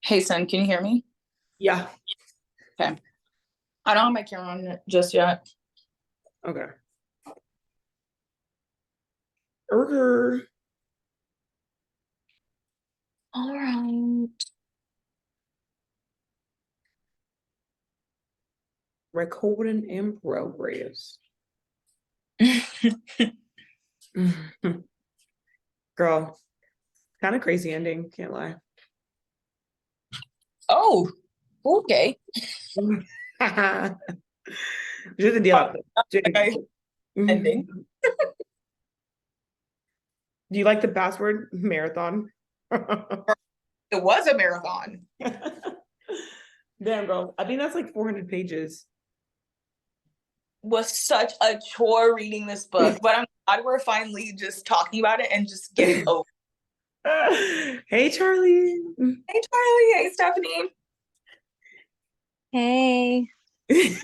Hey, son, can you hear me? Yeah. Okay. I don't have my camera on just yet. Okay. Okay. All right. Recording in progress. Girl, kind of crazy ending, can't lie. Oh, okay. Just a deal. Okay. Ending. Do you like the password marathon? It was a marathon. Damn, bro. I think that's like 400 pages. Was such a chore reading this book, but I'm glad we're finally just talking about it and just getting over. Hey, Charlie. Hey, Charlie. Hey, Stephanie. Hey, You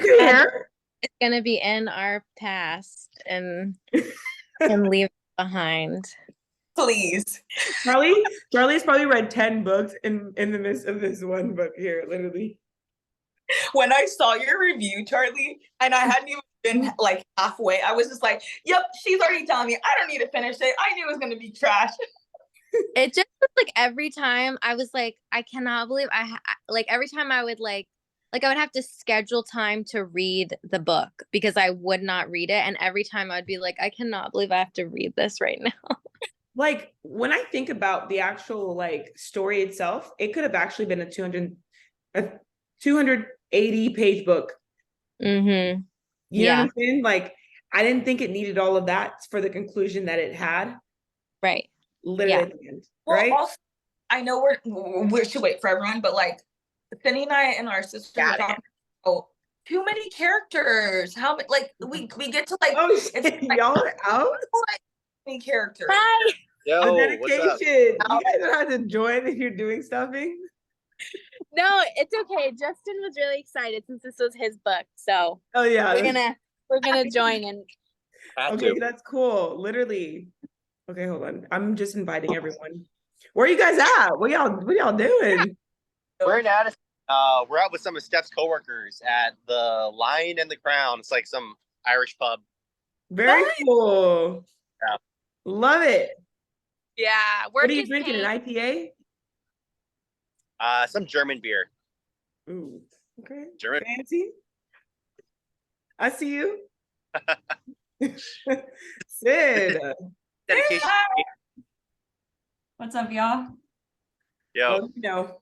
can hear. it's gonna be in our past and leave it behind. Please. Charlie's probably read 10 books in the midst of this one book here, literally. When I saw your review, Charlie, and I hadn't even been like halfway, I was just like, yep, she's already telling me I don't need to finish it. I knew it was going to be trash. It just was like every time I was like, I cannot believe like every time I would like I would have to schedule time to read the book because I would not read it. And every time I'd be like, I cannot believe I have to read this right now. Like when I think about the actual like story itself, it could have actually been a 280 page book. Mm-hmm. You know what I'm saying? Like I didn't think it needed all of that for the conclusion that it had. Right. Literally at the end, Well, right? also, I know we should wait for everyone, but like Cindy and I and our sister were talking. Oh, too many characters. How many? Like we get to like. Oh shit, It's like, y'all are out. like many characters. Hi. The Yo, dedication. what's up? You guys don't have to join if you're doing stuffing. No, it's okay. Justin was really excited since this was his book. So Oh yeah. we're gonna join in. Okay, that's cool. Literally. Okay, hold on. I'm just inviting everyone. Where are you guys at? What y'all doing? We're in Addison. We're out with some of Steph's coworkers at the Lion and the Crown. It's like some Irish pub. Very cool. Yeah. Love it. Yeah. What are you drinking? An IPA? Some German beer. Ooh, okay. German. Fancy. I see you. Sid. Dedication. What's up, y'all? Yo. Oh, you know,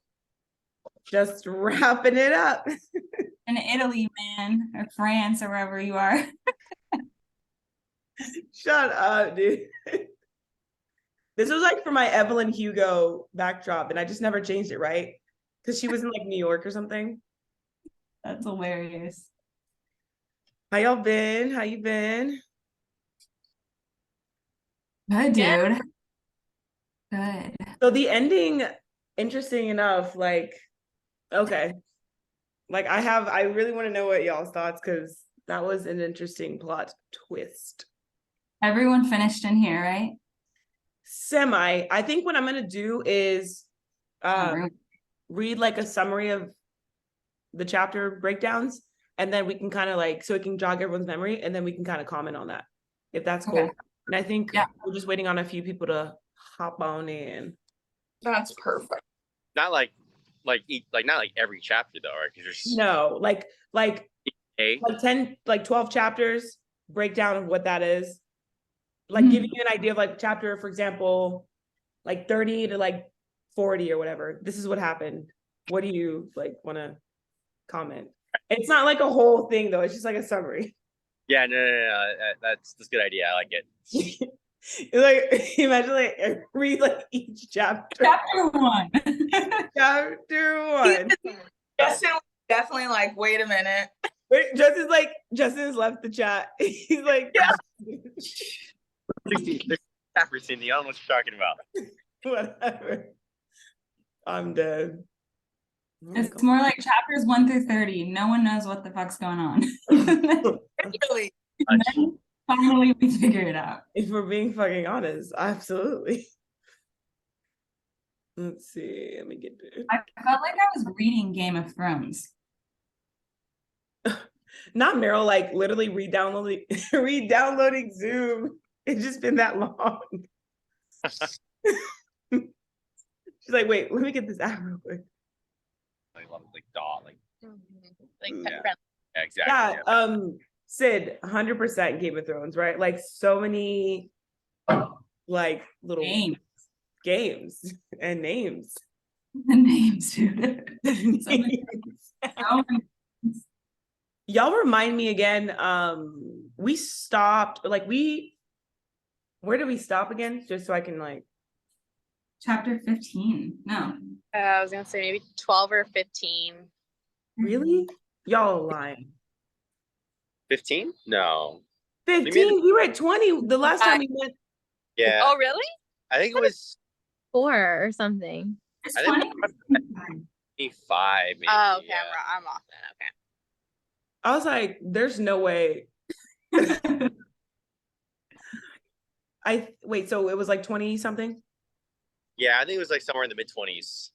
just wrapping it up. In Italy, man, or France, or wherever you are. Shut up, dude. This was like for my Evelyn Hugo backdrop, and I just never changed it, right? Because she was in like New York or something. That's hilarious. How y'all been? How you been? Good, dude. Good. So the ending, interesting enough, like, okay. Like I really want to know what y'all's thoughts, because that was an interesting plot twist. Everyone finished in here, right? Semi. I think what I'm gonna do is read like a summary of the chapter breakdowns, and then we can kind of like, so it can jog everyone's memory, and then we can kind of comment on that, if that's cool. Okay. And I think we're just waiting on a few people to hop on in. That's perfect. Not like not like every chapter though, right? Because there's No, like 10, like 12 chapters, breakdown of what that is. Like giving you an idea of like chapter, for example, like 30 to like 40 or whatever. This is what happened. What do you like want to comment? It's not like a whole thing though. It's just like a summary. Yeah, no. That's a good idea. I like it. Like imagine like read like each chapter. Chapter 1. Chapter 1. Justin was definitely like, wait a minute. Wait, Justin's left the chat. He's like, yeah. 60 chapter, Cindy. I don't know what you're talking about. Whatever. I'm dead. Oh, it's more like chapters 1 through 30. No one knows what the fuck's going on. Really? Then, finally, we figure it out. If we're being fucking honest, absolutely. Let's see. Let me get there. I felt like I was reading Game of Thrones. Not Meryl, like literally re-downloading Zoom. It's just been that long. She's like, wait, let me get this out real quick. I love it, like dog, like Pet friendly. yeah, exactly. Yeah, Sid, 100% Game of Thrones, right? Like so many like little games and names. The names, dude. So many names. Y'all remind me again, we stopped, like where did we stop again? Just so I can like. Chapter 15. No. I was gonna say maybe 12 or 15. Really? Y'all lying. 15? No. 15? We were at 20 the last time we went. Yeah. Oh, really? I think it was 4 or something. It's I think 20. 25, maybe. Oh, okay. Yeah. I'm off then. Okay. I was like, there's no way. Wait, so it was like 20 something? Yeah, I think it was like somewhere in the mid 20s.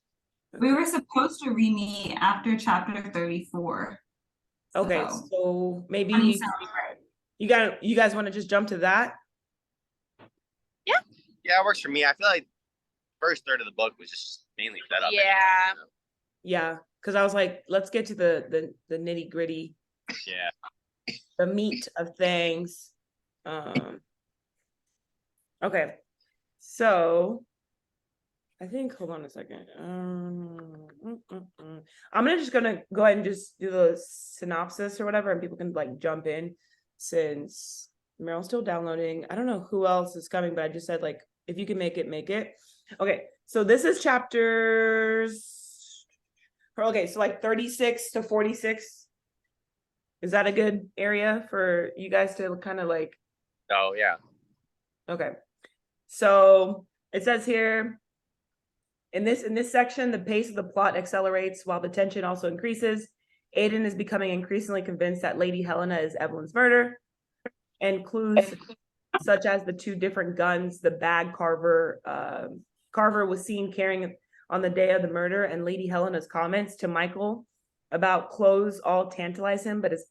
We were supposed to re-meet after chapter 34. Okay, So, so maybe 20 sounds right. you guys want to just jump to that? Yeah, it works for me. I feel like first third of the book was just mainly set up. Yeah. anyway, Yeah, because I was like, let's get to the nitty gritty, you know? Yeah. the meat of things. Okay, so I think, hold on a second. I'm gonna go ahead and just do the synopsis or whatever, and people can like jump in since Meryl's still downloading. I don't know who else is coming, but I just said like, if you can make it, make it. Okay, so this is chapters. Okay, so like 36 to 46. Is that a good area for you guys to kind of like? Oh, yeah. Okay, so it says here, in this section, the pace of the plot accelerates while the tension also increases. Aiden is becoming increasingly convinced that Lady Helena is Evelyn's murder, and clues such as the 2 different guns the bag Carver was seen carrying on the day of the murder, and Lady Helena's comments to Michael about clothes all tantalize him, but as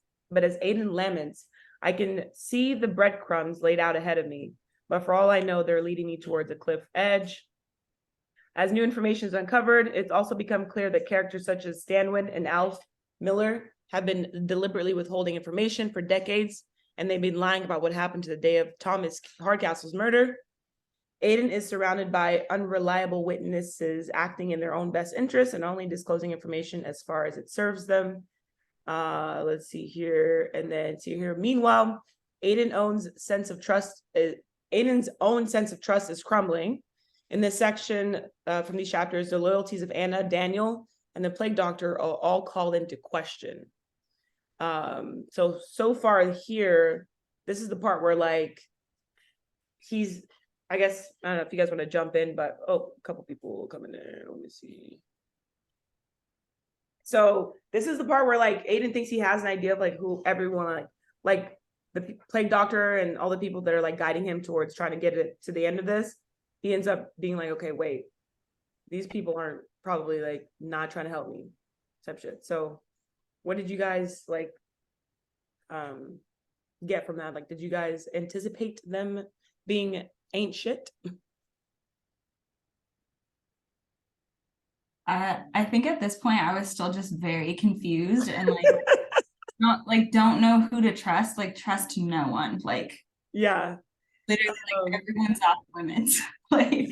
Aiden laments, I can see the breadcrumbs laid out ahead of me, but for all I know, they're leading me towards a cliff edge. As new information is uncovered, it's also become clear that characters such as Stanwin and Alf Miller have been deliberately withholding information for decades, and they've been lying about what happened to the day of Thomas Hardcastle's murder. Aiden is surrounded by unreliable witnesses acting in their own best interests and only disclosing information as far as it serves them. Let's see here, and then see here. Meanwhile, Aiden's own sense of trust is crumbling. In this section from these chapters, the loyalties of Anna, Daniel, and the plague doctor are all called into question. So far here, this is the part where like I guess, I don't know if you guys want to jump in, but a couple people coming in. Let me see. So this is the part where like Aiden thinks he has an idea of like who everyone like the plague doctor and all the people that are like guiding him towards trying to get it to the end of this. He ends up being like, okay, wait, these people aren't probably like not trying to help me type shit. So what did you guys like get from that? Like, did you guys anticipate them being ain't shit? I think at this point I was still just very confused and like don't know who to trust, like trust no one. Like yeah. Literally like everyone's off limits. Like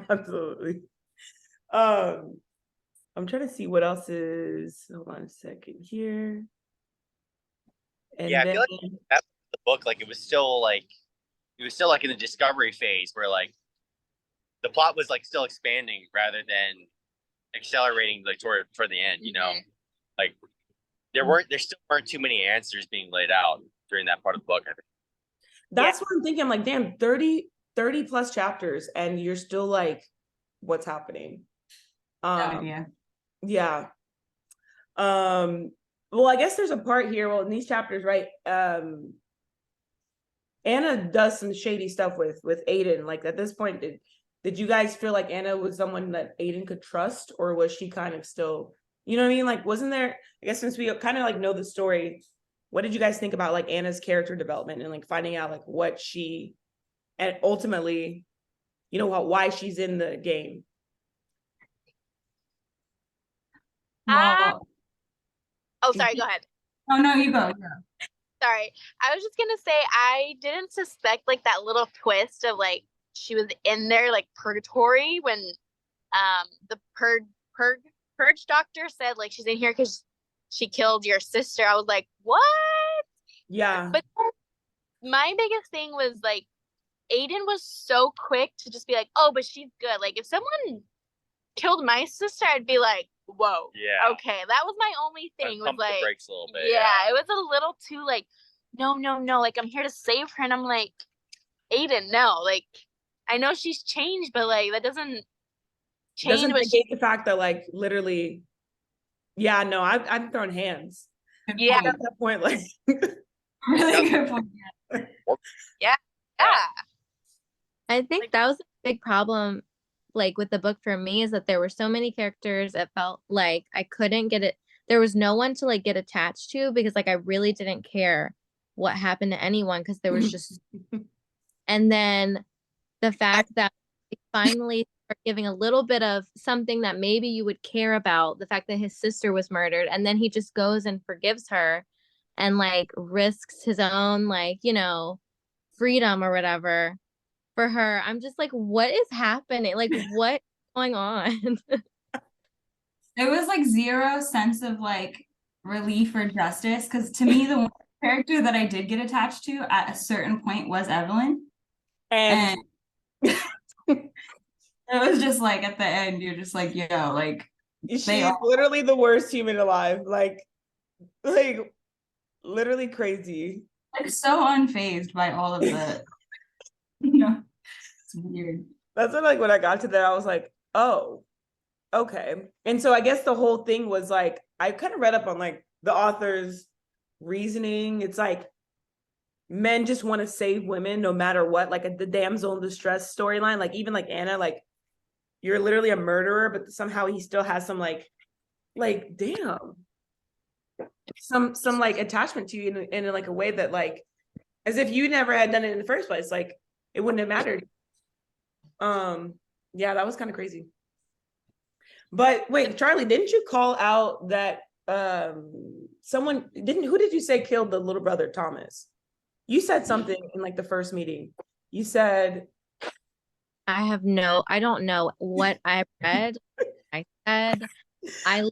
absolutely. I'm trying to see what else is. Hold on a second here. And yeah, then, I feel like that's the book, like it was still like in the discovery phase where like the plot was like still expanding rather than accelerating like toward the end, you know. Like there still weren't too many answers being laid out during that part of the book, I think. That's what I'm thinking. I'm like, damn, 30 plus chapters and you're still like, what's happening? no idea. Yeah. Well, I guess there's a part here, well, in these chapters, right? Anna does some shady stuff with Aiden. Like at this point, did you guys feel like Anna was someone that Aiden could trust, or was she kind of still, you know what I mean? Like, wasn't there, I guess since we kind of like know the story, what did you guys think about like Anna's character development and like finding out like what she, and ultimately, you know, why she's in the game? Well, Oh, sorry, go ahead. oh no, you go. Sorry. I was just gonna say I didn't suspect like that little twist of like she was in there like purgatory when the purge doctor said like she's in here because she killed your sister. I was like, what? Yeah. But my biggest thing was like Aiden was so quick to just be like, oh, but she's good. Like if someone killed my sister, I'd be like, whoa. Yeah. Okay. That was my only thing. Was Pump the like brakes a little bit. yeah, it was a little too like, no, like I'm here to save her. And I'm like, Aiden, no, like I know she's changed, but like that doesn't change Doesn't what negate the fact that like literally, yeah, no, I've thrown hands. Yeah. At that point, like Really good point. Yeah. I think that was a big problem, like with the book for me, is that there were so many characters. It felt like I couldn't get it. There was no one to like get attached to because like I really didn't care what happened to anyone because there was just. And then the fact that we finally are giving a little bit of something that maybe you would care about, the fact that his sister was murdered, and then he just goes and forgives her and like risks his own like, you know, freedom or whatever for her. I'm just like, what is happening? Like, what's going on? There was like zero sense of like relief or justice, because to me the one character that I did get attached to at a certain point was Evelyn, and it was just like at the end you're just like, yo, like she's literally the worst human alive, like literally crazy, like so unfazed by all of the you know, it's weird. That's what, like when I got to that I was like, oh, okay. And so I guess the whole thing was like, I kind of read up on like the author's reasoning. It's like men just want to save women no matter what, like the damsel in distress storyline, like even like Anna, like you're literally a murderer, but somehow he still has some like damn, some like attachment to you in like a way that like as if you never had done it in the first place, like it wouldn't have mattered. Yeah, that was kind of crazy. But wait, Charlie, didn't you call out that someone who did you say killed the little brother Thomas? You said something in like the first meeting. You said I don't know what I read. I said I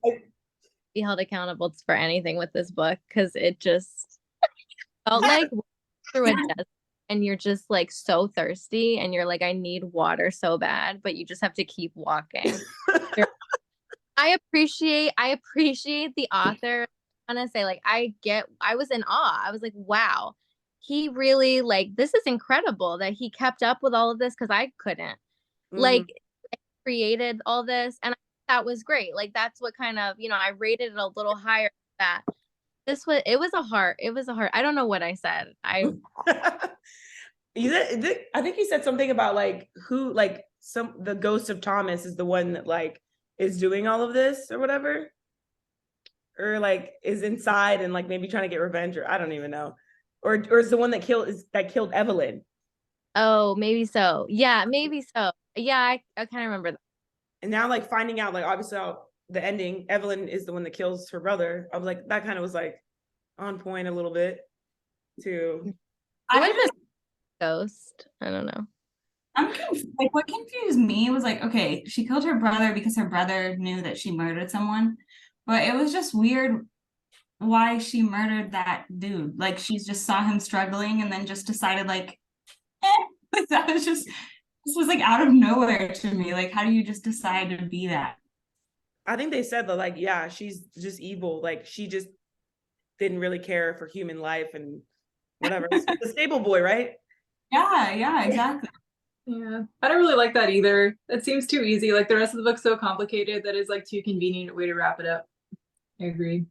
be held accountable for anything with this book because it just felt like through a desert and you're just like so thirsty and you're like, I need water so bad, but you just have to keep walking. I appreciate the author. I want to say like I was in awe. I was like, wow, he really like, this is incredible that he kept up with all of this because I couldn't. Like created all this, and that was great. Like that's what kind of, you know, I rated it a little higher than that. It was a heart. I don't know what I said. I think you said something about like who, like the ghost of Thomas is the one that like is doing all of this or whatever, or like is inside and like maybe trying to get revenge, or I don't even know, or is the one that killed Evelyn. Oh, maybe so. Yeah, maybe so. Yeah, I kind of remember that. And now like finding out like obviously the ending, Evelyn is the one that kills her brother. I was like, that kind of was like on point a little bit too. Ghost. I don't know. I'm confused. Like what confused me was like, okay, she killed her brother because her brother knew that she murdered someone, but it was just weird why she murdered that dude. Like she just saw him struggling and then just decided like, like that was just, this was like out of nowhere to me. Like how do you just decide to be that? I think they said that like, yeah, she's just evil. Like she just didn't really care for human life and whatever. The stable boy, right? Yeah, exactly. Yeah, I don't really like that either. It seems too easy. Like the rest of the book's so complicated that is like too convenient a way to wrap it up. I agree.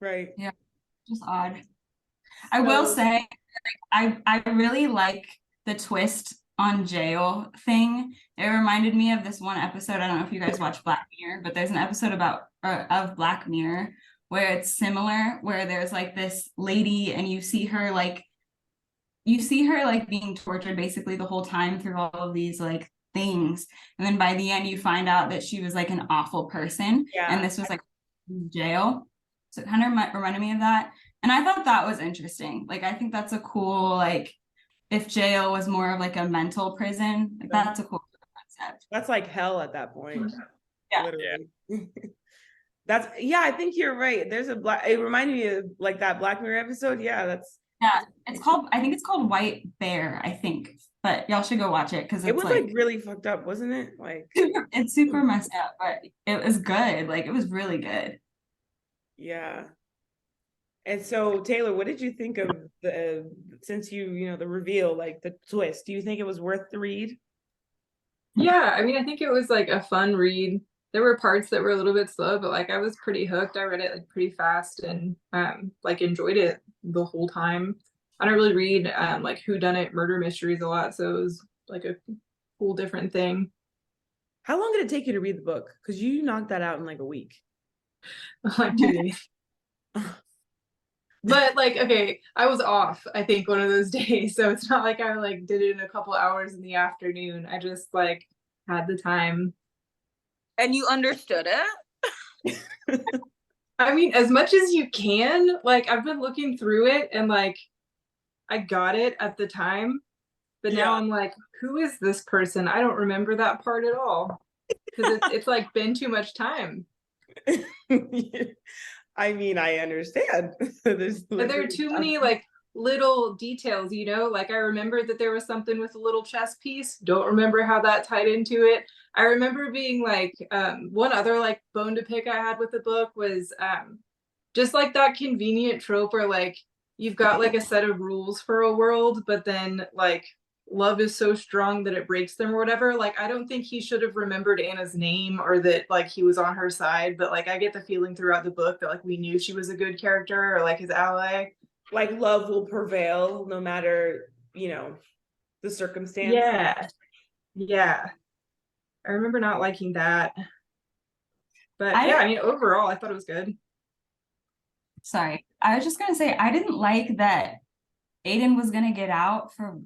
Right. Yeah, just odd. I will say, I really like the twist on jail thing, it reminded me of this one episode. I don't know if you guys watch Black Mirror, but there's an episode of Black Mirror where it's similar, where there's like this lady and you see her like being tortured basically the whole time through all of these like things. And then by the end you find out that she was like an awful person. Yeah. And this was like jail. So it kind of reminded me of that. And I thought that was interesting. Like, I think that's a cool, like, if jail was more of like a mental prison, like that's a cool concept. That's like hell at that point. Yeah. Literally. That's, yeah, I think you're right. There's it reminded me of like that Black Mirror episode. Yeah, I think it's called White Bear, I think. But y'all should go watch it because it was like really fucked up, wasn't it? Like it's super messed up, but it was good. Like, it was really good. Yeah. And so Taylor, what did you think of since the reveal, like the twist? Do you think it was worth the read? Yeah, I mean, I think it was like a fun read. There were parts that were a little bit slow, but like I was pretty hooked. I read it like pretty fast and like enjoyed it the whole time. I don't really read like whodunit murder mysteries a lot, so it was like a cool different thing. How long did it take you to read the book? Because you knocked that out in like a week. Like 2 days. But like, okay, I was off, I think, one of those days. So it's not like I like did it in a couple hours in the afternoon. I just like had the time. And you understood it? I mean, as much as you can. Like, I've been looking through it and like I got it at the time. But now I'm like, who is this person? I don't remember that part at all. Because it's like been too much time. I mean, I understand. There are too many like little details, like I remember that there was something with a little chess piece. Don't remember how that tied into it. I remember being like, one other like bone to pick I had with the book was just like that convenient trope where like you've got like a set of rules for a world, but then like love is so strong that it breaks them or whatever. Like, I don't think he should have remembered Anna's name or that like he was on her side, but like I get the feeling throughout the book that like we knew she was a good character or like his ally. Like love will prevail no matter, the circumstance. Yeah. I remember not liking that. But I mean, overall, I thought it was good. Sorry. I was just going to say, I didn't like that Aiden was going to get out for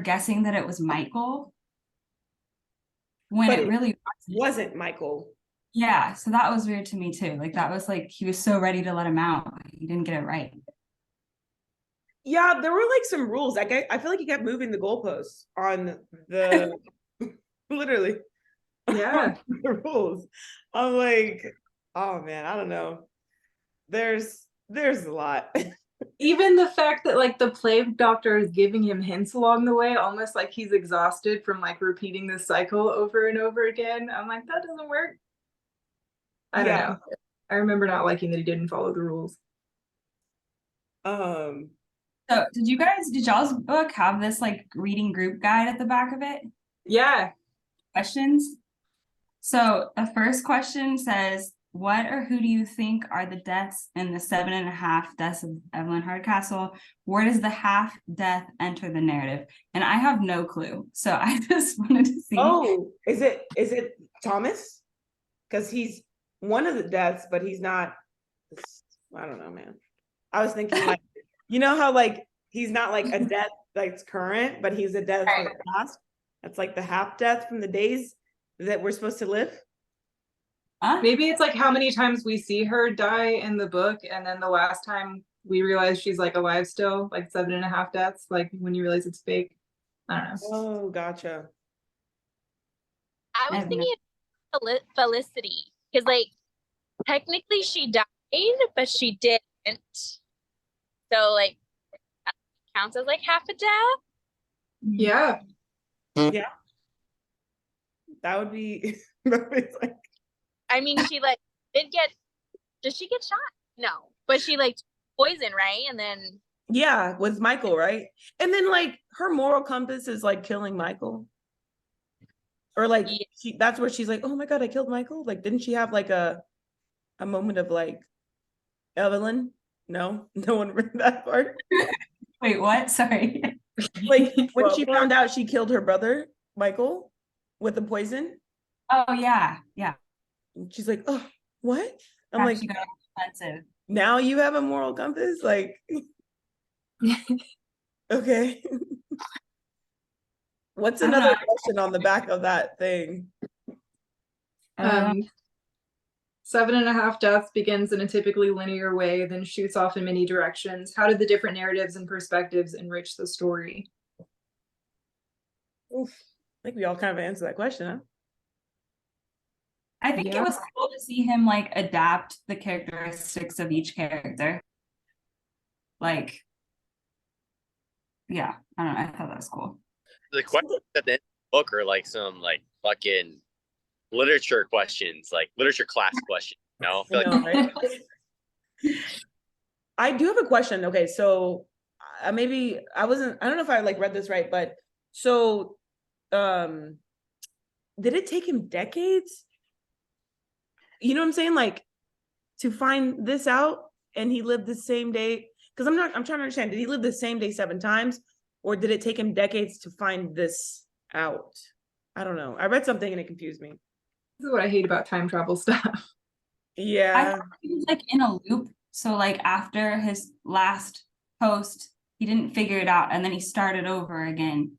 guessing that it was Michael. When it really wasn't Michael. Yeah. So that was weird to me too. Like, that was like, he was so ready to let him out, but he didn't get it right. Yeah, there were like some rules. Like I feel like he kept moving the goalposts on the literally. Yeah. The rules. I'm like, oh man, I don't know. There's a lot. Even the fact that like the plague doctor is giving him hints along the way, almost like he's exhausted from like repeating this cycle over and over again. I'm like, that doesn't work. I don't know. I remember not liking that he didn't follow the rules. So did y'all's book have this like reading group guide at the back of it? Yeah. Questions. So the first question says, what or who do you think are the deaths in the 7.5 deaths of Evelyn Hardcastle? Where does the half death enter the narrative? And I have no clue. So I just wanted to see. Oh, is it Thomas? Because he's one of the deaths, but he's not. I don't know, man. I was thinking like, how like he's not like a death that's current, but he's a death from the past. That's like the half death from the days that we're supposed to live. Maybe it's like how many times we see her die in the book, and then the last time we realize she's like alive still, like 7.5 deaths, like when you realize it's fake. I don't know. Oh, gotcha. I was thinking Felicity, because like technically she died, but she didn't. So like that counts as like half a death. Yeah. Yeah. That would be like. I mean, she like did she get shot? No, but she like poison, right? And then with Michael, right? And then like her moral compass is like killing Michael, or like that's where she's like, oh my god, I killed Michael. Like, didn't she have like a moment of like Evelyn? No one read that part. Wait, what? Sorry. Like when Well, she found out she killed her brother, Michael, with the poison. Oh yeah, yeah. She's like, oh, what? I'm like, She got offensive. now you have a moral compass? Like, okay. What's I don't another know. question on the back of that thing? Uh, 7.5 Deaths begins in a typically linear way, then shoots off in many directions. How did the different narratives and perspectives enrich the story? Oof. I think we all kind of answered that question, huh? I think Yeah. it was cool to see him like adapt the characteristics of each character. Like, yeah, I don't know. I thought that was cool. The questions at the end of the book are like some like fucking literature questions, like literature class questions. You know? I feel like Right? I do have a question. Okay, so maybe I don't know if I like read this right, but so did it take him decades? You know what I'm saying? Like to find this out, and he lived the same day. Because I'm trying to understand, did he live the same day 7 times? Or did it take him decades to find this out? I don't know. I read something and it confused me. This is what I hate about time travel stuff. I Yeah. thought he was like in a loop. So like after his last post, he didn't figure it out, and then he started over again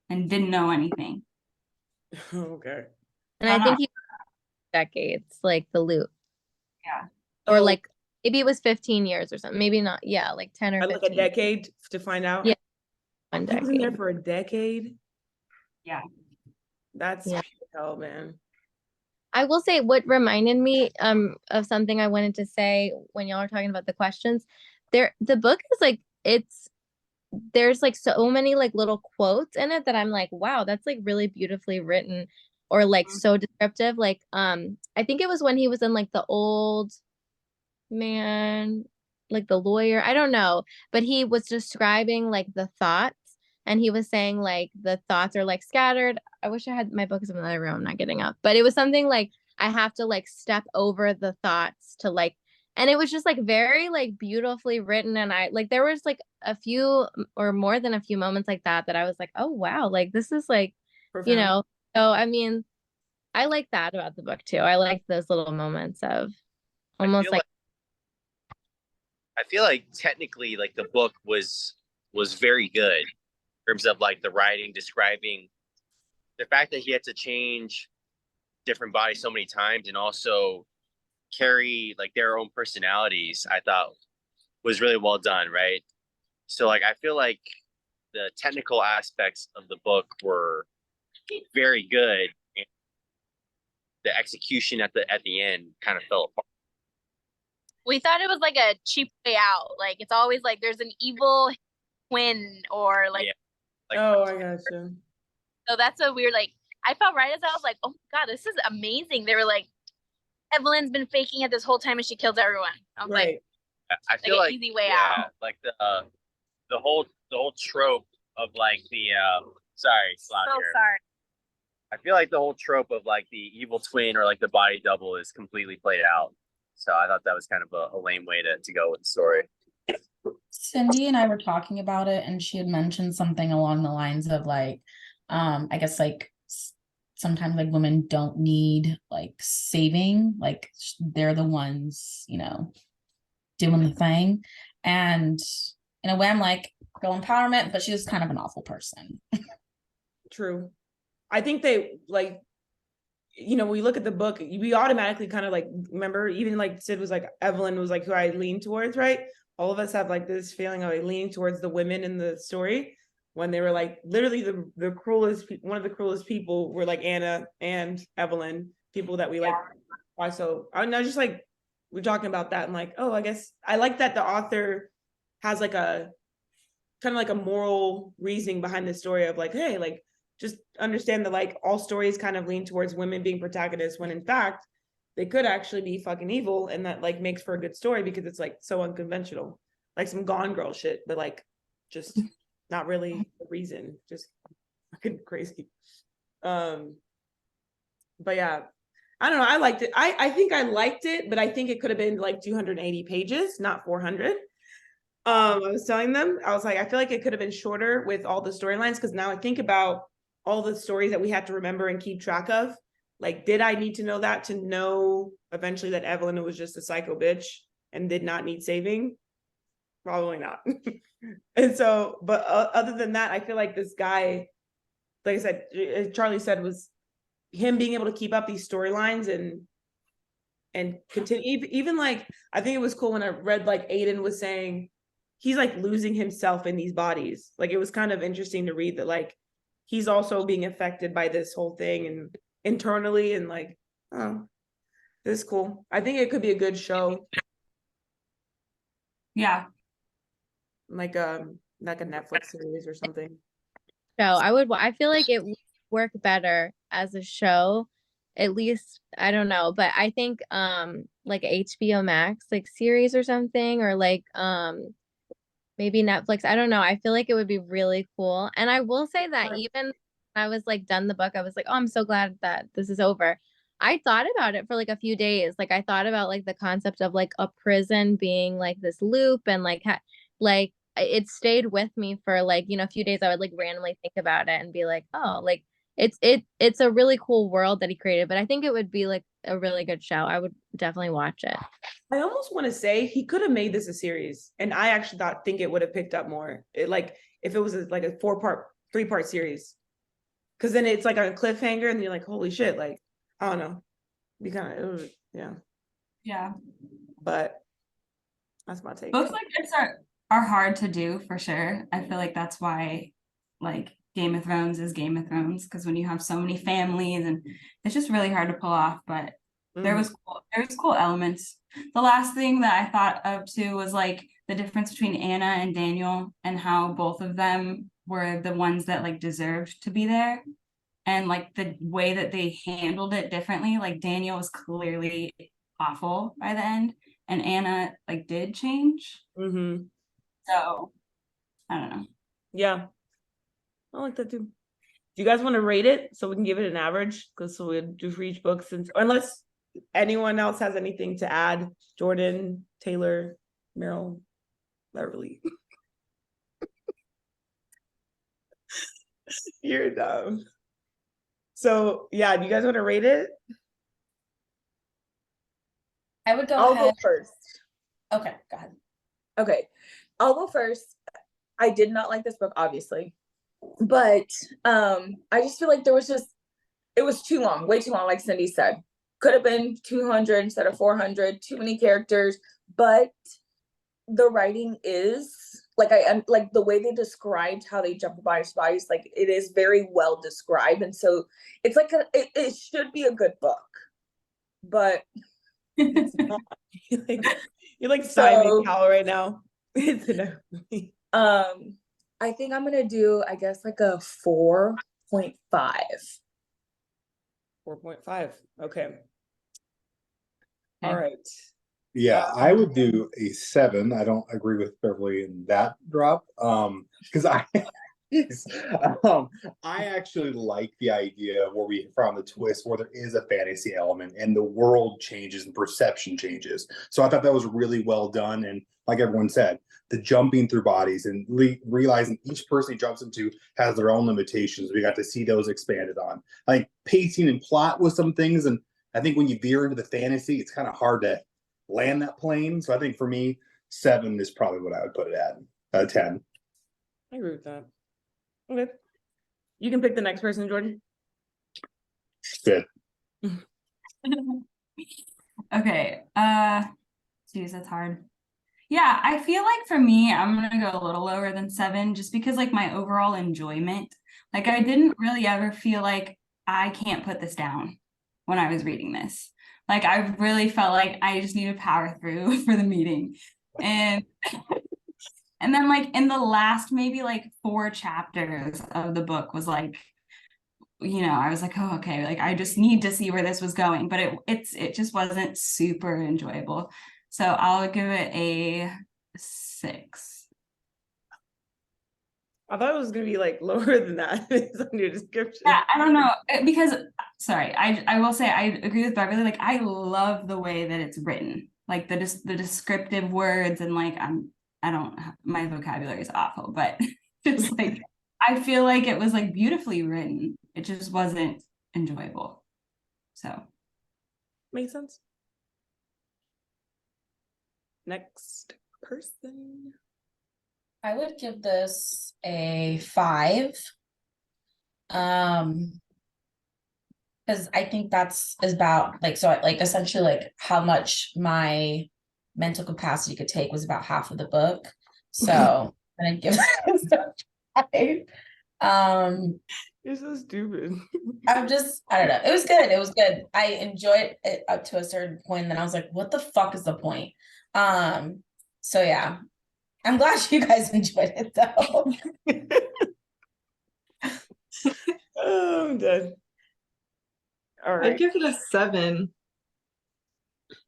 and didn't know anything. Okay. And I think he decades, like the loop. Yeah. Or Oh. like maybe it was 15 years or something. Maybe not. Yeah, like 10 or Like 15. a decade to find out? Yeah. One He was in there decade. for a decade? Yeah. That's Yeah. hell, man. I will say what reminded me of something I wanted to say when y'all are talking about the questions. The book is like there's like so many like little quotes in it that I'm like, wow, that's like really beautifully written, or like so descriptive. Like I think it was when he was in like the old man, like the lawyer, I don't know, but he was describing like the thoughts, and he was saying like the thoughts are like scattered. I wish I had my books in another room, I'm not getting up, but it was something like I have to like step over the thoughts to like, and it was just like very like beautifully written, and I like there was like a few or more than a few moments like that I was like, oh wow, like this is like, you Profound. know. So I mean, I like that about the book too. I like those little moments of almost like I feel like technically like the book was very good in terms of like the writing, describing the fact that he had to change different bodies so many times and also carry like their own personalities. I thought was really well done, right? So like I feel like the technical aspects of the book were very good, and the execution at the end kind of fell apart. We thought it was like a cheap way out. Like it's always like there's an evil twin or like. Yeah. Like, Oh, I gotcha. So that's a weird like. I felt right as I was like, oh my god, this is amazing. They were like, Evelyn's been faking it this whole time and she killed everyone. I was Right. like, I feel like easy way out. like the whole trope of like the sorry, Slav So here. sorry. I feel like the whole trope of like the evil twin or like the body double is completely played out. So I thought that was kind of a lame way to go with the story. Cindy and I were talking about it, and she had mentioned something along the lines of like, I guess like sometimes like women don't need like saving, like they're the ones, you know, doing the thing. And in a way, I'm like, girl empowerment, but she's kind of an awful person. True. I think they like, you know, we look at the book, we automatically kind of like remember, even like Sid was like, Evelyn was like who I lean towards, right? All of us have like this feeling of like leaning towards the women in the story when they were like literally the cruelest, one of the cruelest people were like Anna and Evelyn, people that we like. Why? So I know, just like we're talking about that and like, oh, I guess I like that the author has like a kind of like a moral reasoning behind the story of like, hey, like just understand that like all stories kind of lean towards women being protagonists when in fact they could actually be fucking evil, and that like makes for a good story because it's like so unconventional, like some Gone Girl shit, but like just not really a reason, just fucking crazy. But yeah, I don't know, I liked it. I think I liked it, but I think it could have been like 280 pages, not 400. I was telling them, I was like, I feel like it could have been shorter with all the storylines, because now I think about all the stories that we had to remember and keep track of. Like, did I need to know that to know eventually that Evelyn was just a psycho bitch and did not need saving? Probably not. And so, but other than that, I feel like this guy, like I said, Charlie said, was him being able to keep up these storylines and continue. Even like, I think it was cool when I read like Aiden was saying he's like losing himself in these bodies. Like, it was kind of interesting to read that, like, he's also being affected by this whole thing and internally, and like, oh, this is cool. I think it could be a good show. Yeah. Like a Netflix series or something. So I feel like it would work better as a show, at least, I don't know, but I think like HBO Max like series or something, or like maybe Netflix, I don't know. I feel like it would be really cool. And I will say that even when I was like done the book, I was like, oh, I'm so glad that this is over. I thought about it for like a few days. Like, I thought about like the concept of like a prison being like this loop, and like like it stayed with me for like, a few days. I would like randomly think about it and be like, oh, like it's a really cool world that he created, but I think it would be like a really good show. I would definitely watch it. I almost want to say he could have made this a series, and I actually think it would have picked up more. Like, if it was like a 3-part series, because then it's like on a cliffhanger, and you're like, holy shit! Like, I don't know, be kind of Yeah. But that's my take. Books like this are hard to do for sure. I feel like that's why like Game of Thrones is Game of Thrones, because when you have so many families, and it's just really hard to pull off. But there was cool elements. The last thing that I thought of too was like the difference between Anna and Daniel, and how both of them were the ones that like deserved to be there, and like the way that they handled it differently. Like, Daniel was clearly awful by the end, and Anna like did change. So I don't know. Yeah, I like that too. Do you guys want to rate it so we can give it an average? Because so we do for each book, since unless anyone else has anything to add. Jordan, Taylor, Meryl, Beverly. You're dumb. So yeah, do you guys want to rate it? I would go I'll ahead. go first. Okay, go ahead. Okay, I'll go first. I did not like this book, obviously, but I just feel like it was too long, way too long. Like Cindy said, could have been 200 instead of 400. Too many characters, but the writing is like, I like the way they described how they jump by bodies. Like, it is very well described, and so it's like it should be a good book, but. You're like Simon Cowell right now. It's I think I'm gonna do, I guess, like a 4.5. 4.5. Okay. All right. Yeah, I would do a 7. I don't agree with Beverly in that drop. Because I actually like the idea where we found the twist where there is a fantasy element and the world changes and perception changes. So I thought that was really well done. And like everyone said, the jumping through bodies and realizing each person he jumps into has their own limitations. We got to see those expanded on. Like, pacing and plot with some things. And I think when you veer into the fantasy, it's kind of hard to land that plane. So I think for me, 7 is probably what I would put it at. 10. I agree with that. Okay. You can pick the next person, Jordan. Good. Okay. Geez, that's hard. Yeah, I feel like for me, I'm gonna go a little lower than 7, just because like my overall enjoyment, like I didn't really ever feel like I can't put this down when I was reading this. Like, I really felt like I just need to power through for the meeting. And then like in the last maybe like 4 chapters of the book was like, I was like, oh, okay, like I just need to see where this was going. But it just wasn't super enjoyable. So I'll give it a 6. I thought it was gonna be like lower than that based on your description. Yeah, I don't know, because sorry, I will say I agree with Beverly. Like, I love the way that it's written, like the descriptive words, and like my vocabulary is awful, but just like, I feel like it was like beautifully written. It just wasn't enjoyable. So. Makes sense. Next person. I would give this a 5. Because I think that's about like, so like essentially like how much my mental capacity could take was about half of the book. So I'm gonna give this a 5. You're so stupid. I don't know. It was good. It was good. I enjoyed it up to a certain point. And then I was like, what the fuck is the point? So yeah. I'm glad you guys enjoyed it though. Oh, I'm dead. All right. I'd give it a 7.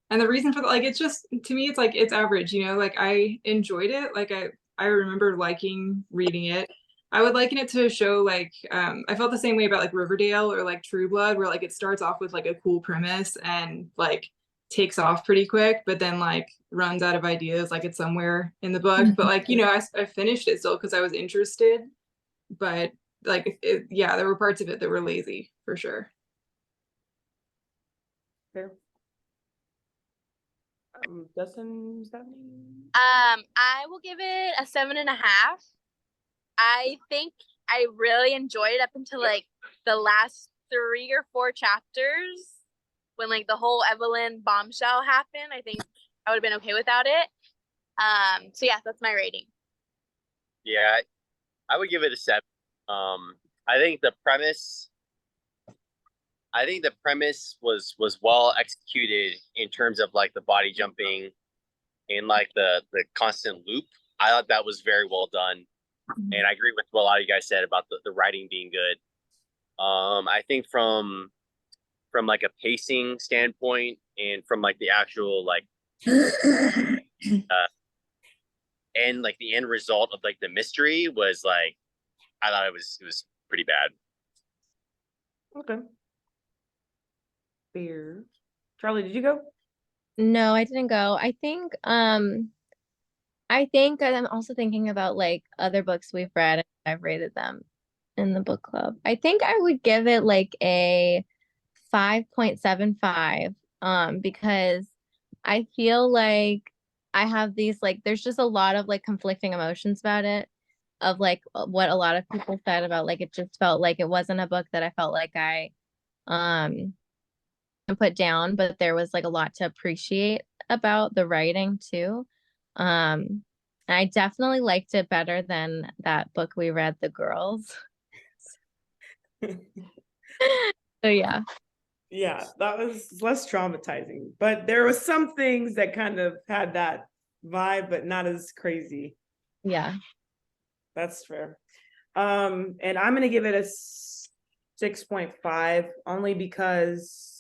And the reason for that, like, it's just, to me, it's like, it's average, you know, like I enjoyed it. Like I remember liking reading it. I would liken it to a show like, I felt the same way about like Riverdale or like True Blood, where like it starts off with like a cool premise and like takes off pretty quick, but then like runs out of ideas, like it's somewhere in the book. But like, you know, I finished it still because I was interested, but like, yeah, there were parts of it that were lazy for sure. Fair. Justin, Stephanie? I will give it a 7.5. I think I really enjoyed it up until like the last 3 or 4 chapters when like the whole Evelyn bombshell happened. I think I would have been okay without it. So yeah, that's my rating. Yeah, I would give it a 7. I think the premise was well executed in terms of like the body jumping and like the constant loop. I thought that was very well done. And I agree with what a lot of you guys said about the writing being good. I think from like a pacing standpoint and from like the actual like and like the end result of like the mystery was like, I thought it was pretty bad. Okay. Fair. Charlie, did you go? No, I didn't go. I think I'm also thinking about like other books we've read and I've rated them in the book club. I think I would give it like a 5.75 because I feel like I have these like there's just a lot of like conflicting emotions about it of like what a lot of people said about like it just felt like it wasn't a book that I felt like I put down, but there was like a lot to appreciate about the writing too. And I definitely liked it better than that book we read, The Girls. So yeah. Yeah, that was less traumatizing, but there was some things that kind of had that vibe, but not as crazy. Yeah. That's fair. And I'm gonna give it a 6.5 only because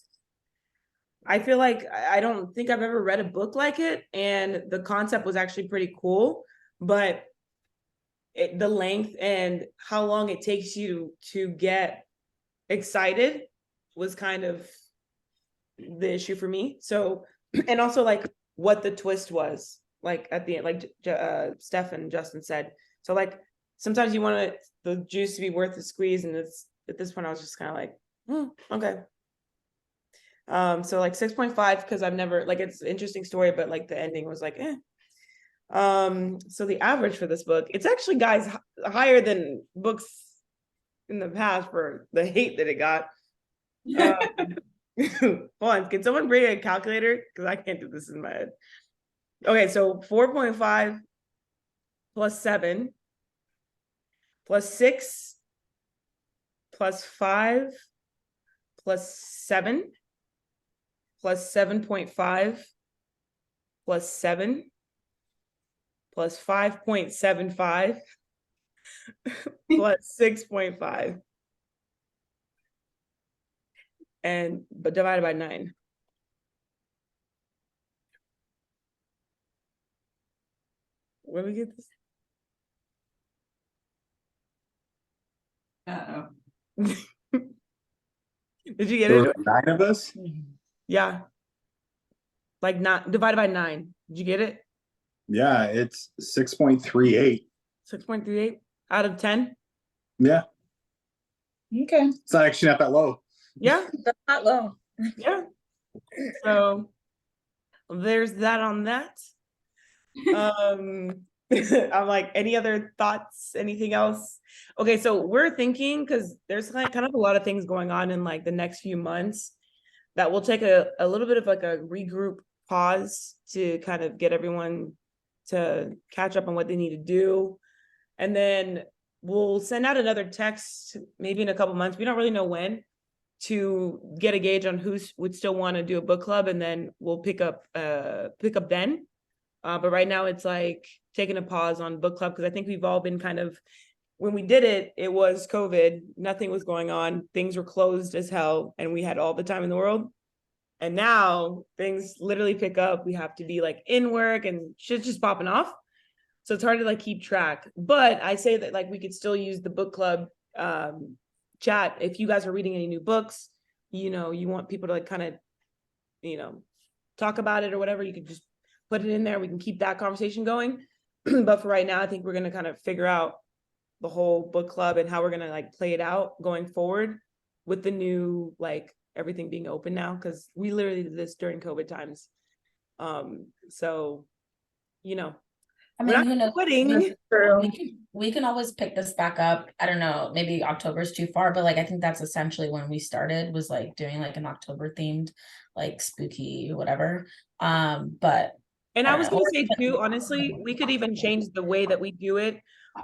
I feel like I don't think I've ever read a book like it, and the concept was actually pretty cool, but the length and how long it takes you to get excited was kind of the issue for me. So, and also like what the twist was like at the end, like Steph and Justin said. So like sometimes you want the juice to be worth the squeeze, and it's at this point I was just kind of like, okay. So like 6.5 because I've never like it's an interesting story, but like the ending was like, eh. So the average for this book, it's actually guys higher than books in the past for the hate that it got. Hold on, can someone bring a calculator? Because I can't do this in my head. Okay, so 4.5 plus 7 plus 6 plus 5 plus 7 plus 7.5 plus 7 plus 5.75 plus 6.5 but divided by 9. Where do we get this? Uh-oh. Did you get There it? were 9 of us. Yeah. Like not divided by 9. Did you get it? Yeah, it's 6.38. 6.38 out of 10. Yeah, Okay, it's not actually not that low. Yeah, that's not low. yeah. So there's that on that. I'm like, any other thoughts, anything else? Okay, so we're thinking, because there's like kind of a lot of things going on in like the next few months, that we'll take a little bit of like a regroup pause to kind of get everyone to catch up on what they need to do. And then we'll send out another text maybe in a couple months. We don't really know when, to get a gauge on who would still want to do a book club, and then we'll pick up then. But right now it's like taking a pause on book club, because I think we've all been kind of, when we did it, it was COVID, nothing was going on, things were closed as hell, and we had all the time in the world. And now things literally pick up. We have to be like in work and shit's just popping off. So it's hard to like keep track. But I say that like we could still use the book club chat. If you guys are reading any new books, you know, you want people to like kind of, you know, talk about it or whatever, you could just put it in there. We can keep that conversation going. But for right now, I think we're going to kind of figure out the whole book club and how we're going to like play it out going forward with the new, like everything being open now, because we literally did this during COVID times. So, you know, I we're mean, not who knows? quitting. We can always pick this back up. I don't know, maybe October's too far, but like I think that's essentially when we started, was like doing like an October themed, like spooky whatever. But And I I don't was know. going to say too, honestly, we could even change the way that we do it,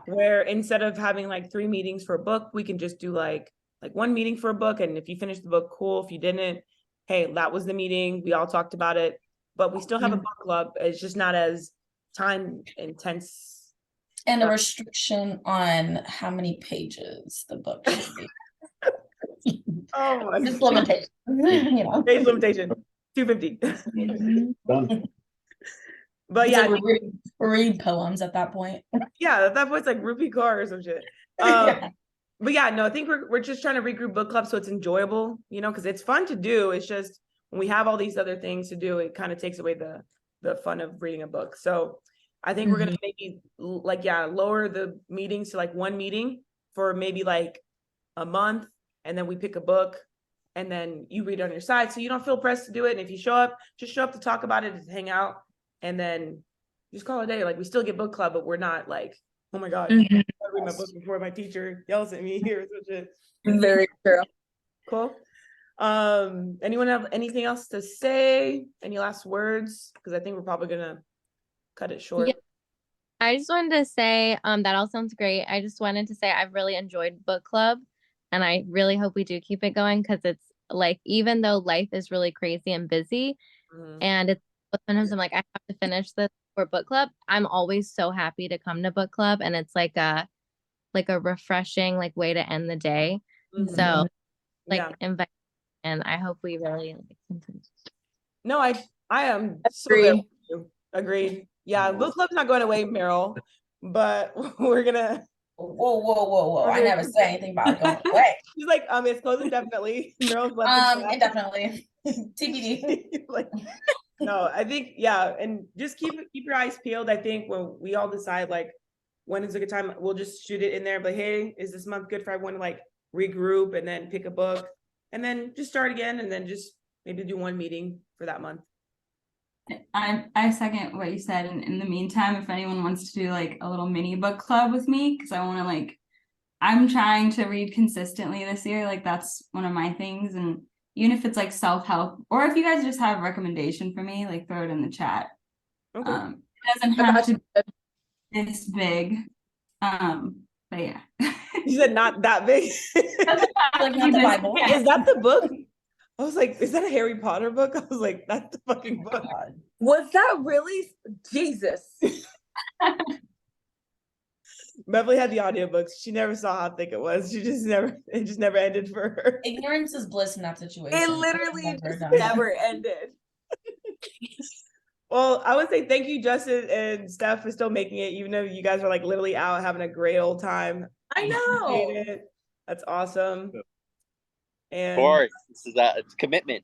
where instead of having like 3 meetings for a book, we can just do like 1 meeting for a book. And if you finish the book, cool. If you didn't, hey, that was the meeting. We all talked about it, but we still have a book club. It's just not as time intense. And a restriction on how many pages the book should be. Oh my Just God. limitation, you know. Page limitation, 250. Done. But It's yeah, like read poems at that point. yeah, at that point it's like Rupi Kaur or some shit. Yeah. But yeah, no, I think we're just trying to regroup book club so it's enjoyable, you know, because it's fun to do. It's just when we have all these other things to do, it kind of takes away the fun of reading a book. So I think we're gonna maybe like, yeah, lower the meetings to like 1 meeting for maybe like a month, and then we pick a book and then you read on your side, so you don't feel pressed to do it. And if you show up, just show up to talk about it, to hang out, and then just call it a day. Like we still get book club, but we're not like, oh my God, I read my book before my teacher yells at me here. Very true. Cool. Anyone have anything else to say? Any last words? Because I think we're probably gonna cut it short. Yeah. I just wanted to say, that all sounds great. I just wanted to say I've really enjoyed book club, and I really hope we do keep it going, because it's like, even though life is really crazy and busy, and it's sometimes I'm like, I have to finish this for book club, I'm always so happy to come to book club, and it's like a refreshing like way to end the day. So like invite, and I hope we really like continue. No, I am so Agreed. there with you. Agreed. Yeah, book club's not going away, Meryl, but we're gonna. Whoa. I never said anything about it going away. She's like, it's closing definitely. Meryl's left. Indefinitely. TBD. Like, no, I think, yeah, and just keep your eyes peeled. I think when we all decide like when is a good time, we'll just shoot it in there. But hey, is this month good for everyone to like regroup and then pick a book and then just start again, and then just maybe do 1 meeting for that month. I second what you said. And in the meantime, if anyone wants to do like a little mini book club with me, because I want to like, I'm trying to read consistently this year. Like that's one of my things. And even if it's like self-help, or if you guys just have a recommendation for me, like throw it in the chat. Okay. It doesn't have to be this big. But yeah. You said not that big. Like not the Bible. Is that the book? I was like, is that a Harry Potter book? I was like, that's the fucking book. Was that really Jesus? Beverly had the audiobooks. She never saw how thick it was. It just never ended for her. Ignorance is bliss in that situation. It literally just never ended. Well, I would say thank you, Justin and Steph, for still making it, even though you guys are like literally out having a great old time. I know. That's awesome. And Of course, it's commitment.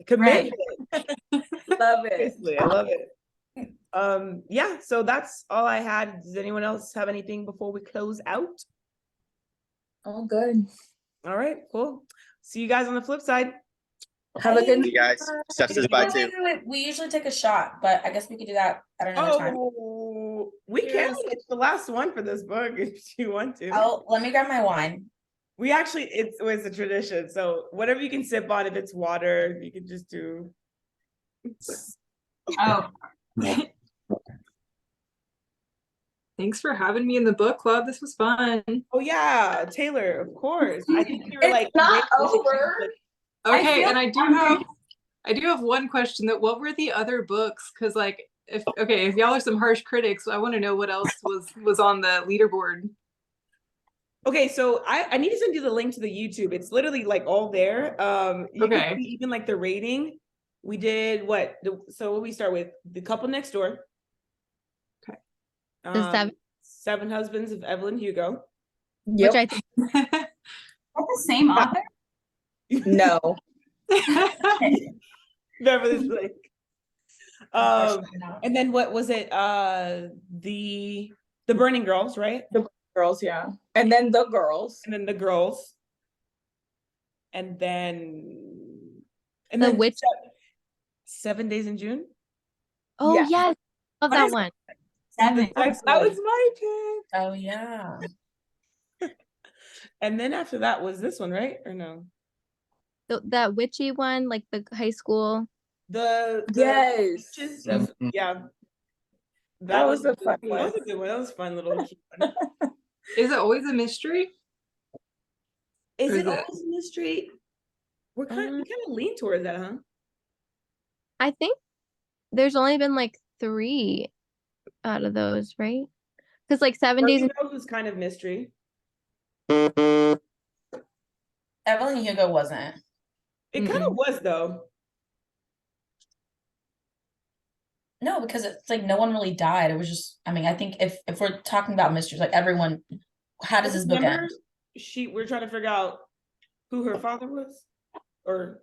commitment. Love it. Seriously, I love it. Yeah, so that's all I had. Does anyone else have anything before we close out? All good. All right, cool. See you guys on the flip side. Have a good You guys, Steph says bye too. We usually take a shot, but I guess we could do that at another time. Oh, we can. Cheers. It's the last one for this book if you want to. Oh, let me grab my wine. We actually, it's a tradition. So whatever you can sip on, if it's water, you can just do. Oh. Thanks for having me in the book club. This was fun. Oh yeah, Taylor, of course. I think you were It's like not wait, over. Okay, feel and I do have one question. That what were the other books? Because like, if y'all are some harsh critics, I want to know what else was on the leaderboard. Okay, so I need to send you the link to the YouTube. It's literally like all there. You Okay. can see even like the rating. We did what? So what we start with? The Couple Next Door. Okay. The Seven Husbands of Evelyn Hugo. Yep. which I think That's the same author? No. Beverly's like. And then what was it? The Burning Girls, right? Girls, yeah. And then the girls. And then the girls. And The witch. 7 Days in June. Oh Yeah. yes, love What that is- one. Seven. That was my pick. Oh yeah. And then after that was this one, right? Or no? That witchy one, like the high school. The Yes. Witches of- Mhm. yeah. That was a fun That one. was a good one. That was a fun little cute one. Is it always a mystery? Is Or it is it- always in the street? We kind of lean towards that, huh? I think there's only been like 3 out of those, right? Because like 7 days. Burning Girls was kind of mystery. Evelyn Hugo wasn't. It kind of was though. No, because it's like no one really died. It was just, I mean, I think if we're talking about mysteries, like everyone, how does this book Remember, end? we're trying to figure out who her father was, or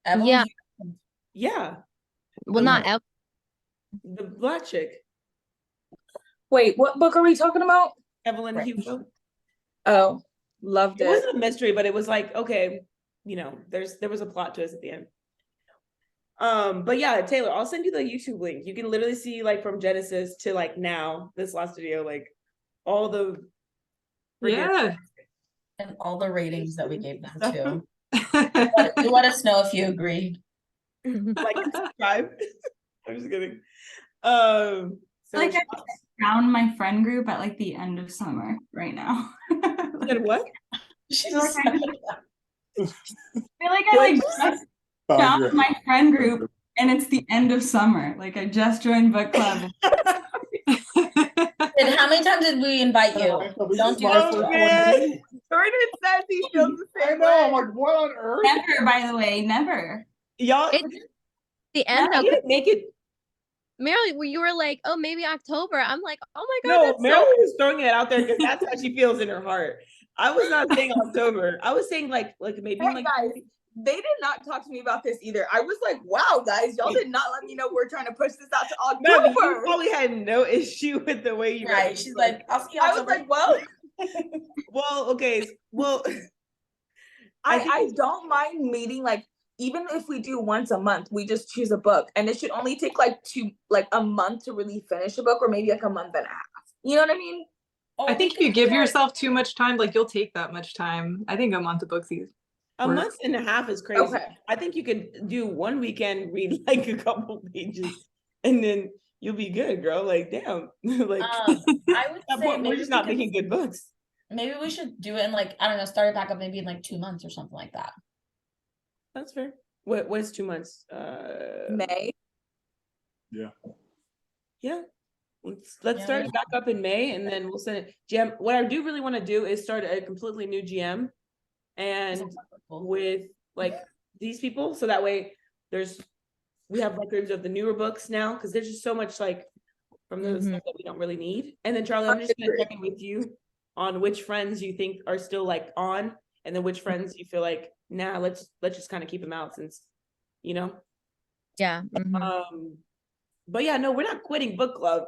Evelyn Yeah. Hugo- yeah, Well, not Evelyn. the black chick, Wait, what book are we talking about? Evelyn Right. Hugo. Oh, loved It it. wasn't a mystery, but it was like, okay, there was a plot twist at the end. But yeah, Taylor, I'll send you the YouTube link. You can literally see like from Genesis to like now, this last video, like all the Yeah. and all the ratings that we gave them too. That's Let us know if you agreed. like subscribe. I'm just kidding. So Like I found my friend group at like the end of summer right now. said what? She's Like, I feel like I Like- just Found found your- my friend group and it's the end of summer. Like I just joined book club. And how many times did we invite you? Don't do this to Oh us. man, Jordan says he feels the I same know. I'm way. like, what on earth? Never, by the way, never. Y'all, It's the end I though. didn't make it. Marilyn, where you were like, oh, maybe October. I'm like, oh my God, No, that's Marilyn was throwing it out there because that's how she feels in her heart. I was not saying October. I was saying like maybe Hey like guys, they did not talk to me about this either. I was like, wow, guys, y'all did not let me know we're trying to push this out to no, you October. probably had no issue with the way you read Right. it. She's like, I'll see you I was October. like, well, well, okay, well, I don't mind meeting, like, even if we do once a month, we just choose a book, and it should only take like a month to really finish a book, or maybe like a month and a half. You know what I mean? Oh, I we think could if you give do that. yourself too much time, like you'll take that much time. I think a month of books easy. a Work. month and a half is crazy. Okay. I think you could do one weekend, read like a couple pages, and then you'll be good, girl. Like, damn, like I would that say point, we're maybe just not we could- making good books. maybe we should do it in like, I don't know, start it back up maybe in like 2 months or something like that. That's fair. What's 2 months? May. Yeah. Let's Yeah, start we- it back up in May, and then we'll send it. GM, what I do really want to do is start a completely new GM, and with like these people, so that way we have records of the newer books now, because there's just so much like from the stuff that we don't really need. And then Charlie, I'm just gonna check in with you on which friends you think are still like on, and then which friends you feel like, nah, let's just kind of keep them out, since Yeah. But yeah, no, we're not quitting book club.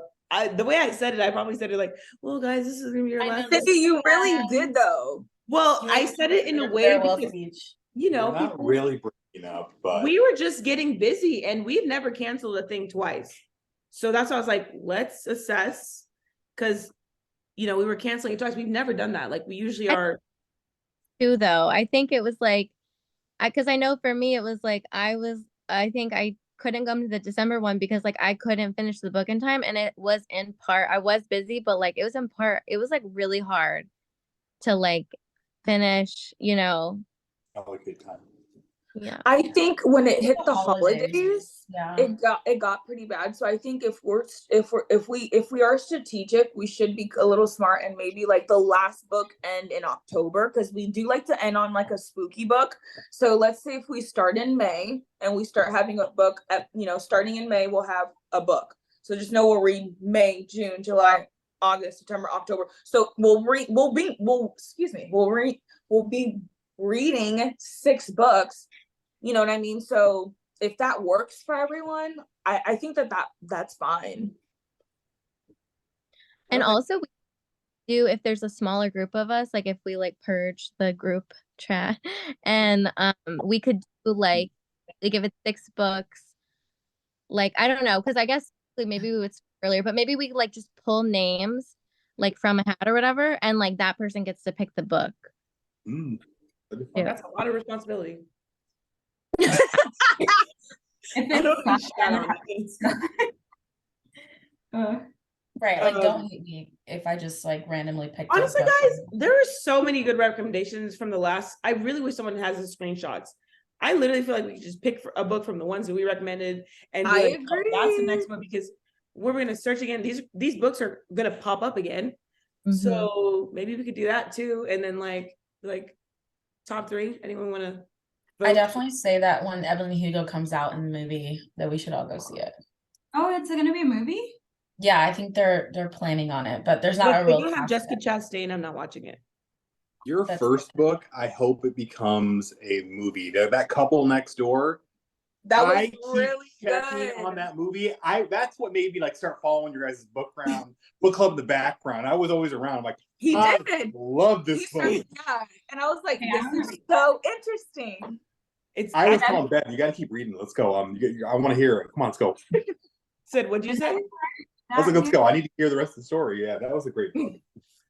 The way I said it, I probably said it like, well, guys, this is gonna be your I know last. this Cindy, you is really fun. did though. Well, You I like said it in a your way farewell because, speech. you know, We're not people, really breaking up, but we were just getting busy and we've never canceled a thing twice. So that's why I was like, let's assess, because you know, we were canceling it twice. We've never done that. Like we usually are. Too though. I think it was like because I know for me it was like I think I couldn't come to the December one because like I couldn't finish the book in time, and it was in part I was busy, but like it was in part it was like really hard to like finish, you know. have a good time. Yeah. I think when it hit the Holidays. holidays, Yeah. it got pretty bad. So I think if we are strategic, we should be a little smart and maybe like the last book end in October, because we do like to end on like a spooky book. So let's say if we start in May and we start having a book at, you know, starting in May, we'll have a book. So just know we'll read May, June, July, August, September, October. So we'll be reading 6 books. You know what I mean? So if that works for everyone, I think that's fine. And Okay. also we do if there's a smaller group of us, like if we like purge the group chat and we could do like if it's 6 books, like I don't know, because I guess like, maybe we would start earlier, but maybe we could, like just pull names like from a hat or whatever, and like that person gets to pick the book. That'd be fun. Yeah. That's a lot of responsibility. If I don't it's know not- if you Right, like Um, don't hate me if I just like randomly picked honestly, a book. guys, there are so many good recommendations from the last. I really wish someone has the screenshots. I literally feel like we could just pick a book from the ones that we recommended and be I like, oh, that's the agree. next one, because we're gonna search again. These books are gonna pop up again. Mhm. So maybe we could do that too. And then like top 3. Anyone want to vote? I definitely say that when Evelyn Hugo comes out in the movie, that we should all go see it. Oh, it's gonna be a movie? Yeah, I think they're planning on it, but there's not But a they real don't have cast Jessica yet. Chastain. I'm not watching it. Your That's- first book, I hope it becomes a movie. That couple next door. That was I keep really checking good. on that movie. That's what made me like start following your guys' book club in the background. I was always around. I'm like, He I did. love He this started, book. yeah. And I was like, Yeah. this is so interesting. It's I was actually- telling Beth, you got to keep reading. Let's go. I want to hear it. Come on, let's go. Sid, what'd you say? I was like, let's go. I need to hear the rest of the story. Yeah, that was a great book.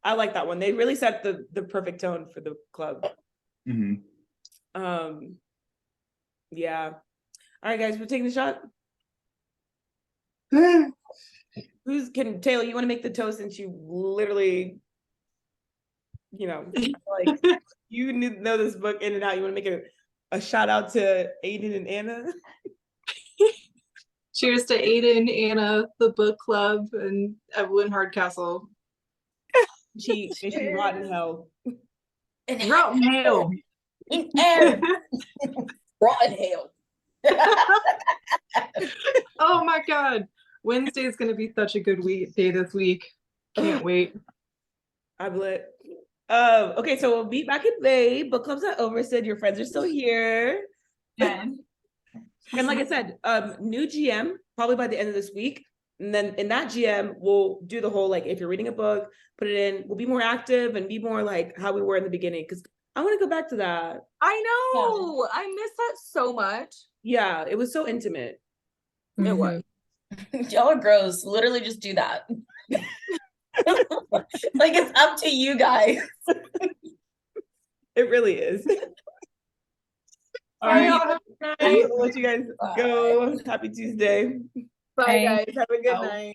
I like that one. They really set the perfect tone for the club. Mhm. Yeah. All right, guys, we're taking the shot. Taylor, you want to make the toast since you literally, you know, like you know this book in and out. You want to make a shout out to Aiden and Anna? Cheers to Aiden, Anna, the book club, and Evelyn Hardcastle. She rot in hell. Rotten hell. In air. Rotten hell. Oh my god. Wednesday is gonna be such a good day this week. Can't wait. I'm lit. Okay, so we'll be back in May. Book club's not over, Sid. Your friends are still here. Good. And like I said, new GM probably by the end of this week. And then in that GM, we'll do the whole like if you're reading a book, put it in. We'll be more active and be more like how we were in the beginning. Because I want to go back to that. I know. I miss that so much. Yeah, it was so intimate. It was. Y'all are gross. Literally just do that. Like it's up to you guys. It really is. All Bye, right, y'all. Have a good I'll night. let you guys go. Happy Tuesday. Bye, Bye. guys. Have a good Oh. night.